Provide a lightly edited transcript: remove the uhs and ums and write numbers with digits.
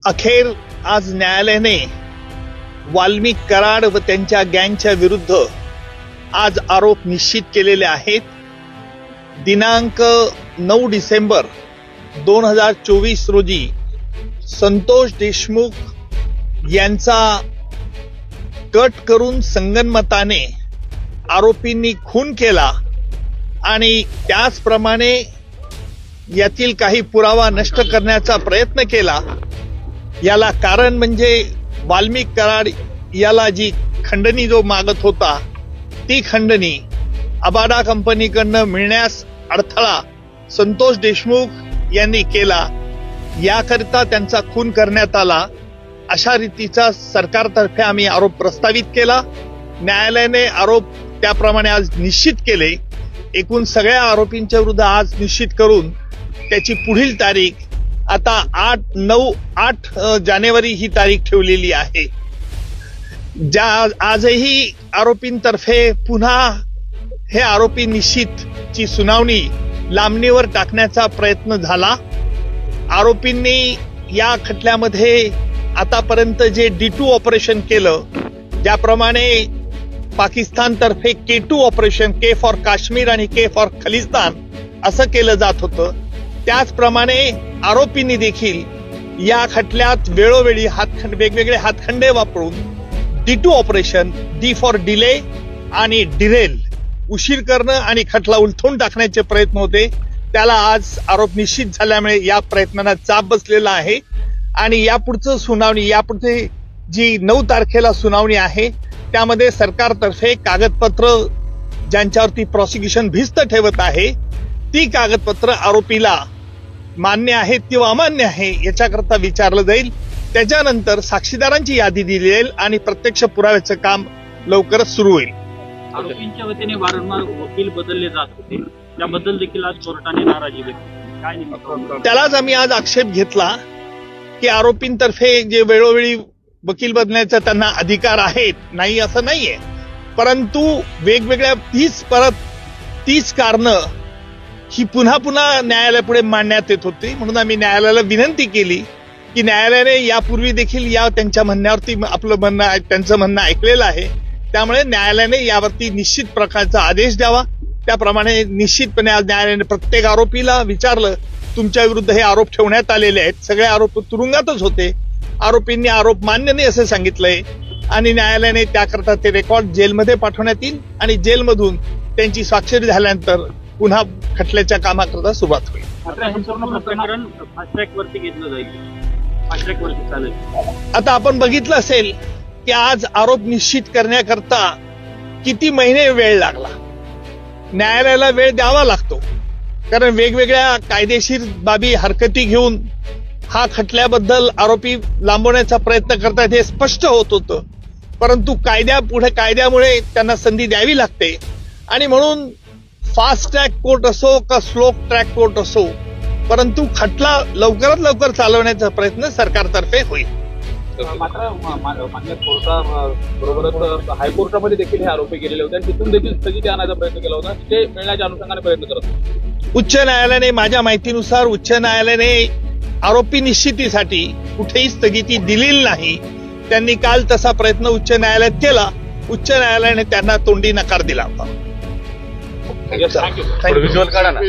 अखेर आज न्यायालयाने वाल्मिक कराड व त्यांच्या गँगच्या विरुद्ध आज आरोप निश्चित केलेले आहेत. दिनांक 9 डिसेंबर 2024 रोजी संतोष देशमुख यांचा कट करून संगनमताने आरोपींनी खून केला आणि त्याचप्रमाणे यातील काही पुरावा नष्ट करण्याचा प्रयत्न केला. याला कारण म्हणजे वाल्मिक कराड याला जी खंडणी जो मागत होता ती खंडणी अबाडा कंपनीकडनं मिळण्यास अडथळा संतोष देशमुख यांनी केला. याकरिता त्यांचा खून करण्यात आला अशा रीतीचा सरकारतर्फे आम्ही आरोप प्रस्तावित केला. न्यायालयाने आरोप त्याप्रमाणे आज निश्चित केले. एकूण सगळ्या आरोपींच्या विरुद्ध आज निश्चित करून त्याची पुढील तारीख आता 8 जानेवारी ही तारीख ठेवलेली आहे. आजही आरोपींतर्फे पुन्हा हे आरोपी निश्चितची सुनावणी लांबणीवर टाकण्याचा प्रयत्न झाला. आरोपींनी या खटल्यामध्ये आतापर्यंत जे D2 ऑपरेशन केलं, ज्याप्रमाणे पाकिस्तानतर्फे K2 operation, K for Kashmir आणि K फॉर खलिस्तान असं केलं जात होतं, त्याचप्रमाणे आरोपींनी देखील या खटल्यात वेळोवेळी वेगवेगळे हातखंडे वापरून D2 operation, D for delay आणि डिरेल, उशीर करणं आणि खटला उलथून टाकण्याचे प्रयत्न होते. त्याला आज आरोप निश्चित झाल्यामुळे या प्रयत्नांना चाप बसलेला आहे आणि यापुढचं सुनावणी, यापुढे जी 9 तारखेला सुनावणी आहे त्यामध्ये सरकारतर्फे कागदपत्र ज्यांच्यावरती प्रॉसिक्युशन भिस्त ठेवत आहे ती कागदपत्र आरोपीला मान्य आहेत किंवा अमान्य आहे याच्याकरता विचारलं जाईल. त्याच्यानंतर साक्षीदारांची यादी दिली जाईल आणि प्रत्यक्ष पुराव्याचं काम लवकरच सुरू होईल. आरोपींच्या वतीने वारंवार वकील बदलले जात होते, त्याबद्दल देखील आज कोर्टाने नाराजी व्यक्त केली. काय नेमकं? त्यालाच आम्ही आज आक्षेप घेतला की आरोपींतर्फे जे वेळोवेळी वकील बदलण्याचा त्यांना अधिकार आहेत, नाही असं नाहीये, परंतु वेगवेगळ्या तीच कारणं ही पुन्हा पुन्हा न्यायालयापुढे मांडण्यात येत होती. म्हणून आम्ही न्यायालयाला विनंती केली की न्यायालयाने यापूर्वी देखील त्यांच्या म्हणण्यावरती त्यांचं म्हणणं ऐकलेलं आहे, त्यामुळे न्यायालयाने यावरती निश्चित प्रकारचा आदेश द्यावा. त्याप्रमाणे निश्चितपणे आज न्यायालयाने प्रत्येक आरोपीला विचारलं, तुमच्या विरुद्ध हे आरोप ठेवण्यात आलेले आहेत, सगळे आरोप तुरुंगातच होते, आरोपींनी आरोप मान्य नाही असं सांगितलंय आणि न्यायालयाने त्याकरता ते रेकॉर्ड जेलमध्ये पाठवण्यात येईल आणि जेलमधून त्यांची स्वाक्षरी झाल्यानंतर पुन्हा खटल्याच्या कामाकरता सुरुवात होईल. प्रकरण फास्ट ट्रॅक वरती घेतलं जाईल, फास्ट ट्रॅक वरती चालेल. आता आपण बघितलं असेल की आज आरोप निश्चित करण्याकरता किती महिने वेळ लागला. न्यायालयाला वेळ द्यावा लागतो कारण वेगवेगळ्या कायदेशीर बाबी हरकती घेऊन हा खटल्याबद्दल आरोपी लांबवण्याचा प्रयत्न करतात हे स्पष्ट होत होतं, परंतु कायद्यामुळे त्यांना संधी द्यावी लागते आणि म्हणून फास्ट ट्रॅक कोर्ट असो का स्लो ट्रॅक कोर्ट असो, परंतु खटला लवकरात लवकर चालवण्याचा प्रयत्न सरकारतर्फे होईल. मात्र मान्य कोर्टाबरोबरच हायकोर्टामध्ये देखील हे आरोपी गेलेले होते आणि तिथून देखील स्थगिती आणायचा प्रयत्न केला होता, ते मिळण्याच्या अनुषंगाने प्रयत्न करत होते. उच्च न्यायालयाने, माझ्या माहितीनुसार उच्च न्यायालयाने आरोपी निश्चितीसाठी कुठेही स्थगिती दिलेली नाही. त्यांनी काल तसा प्रयत्न उच्च न्यायालयात केला. उच्च न्यायालयाने त्यांना तोंडी नकार दिला होता. व्हिज्युअल काढा ना.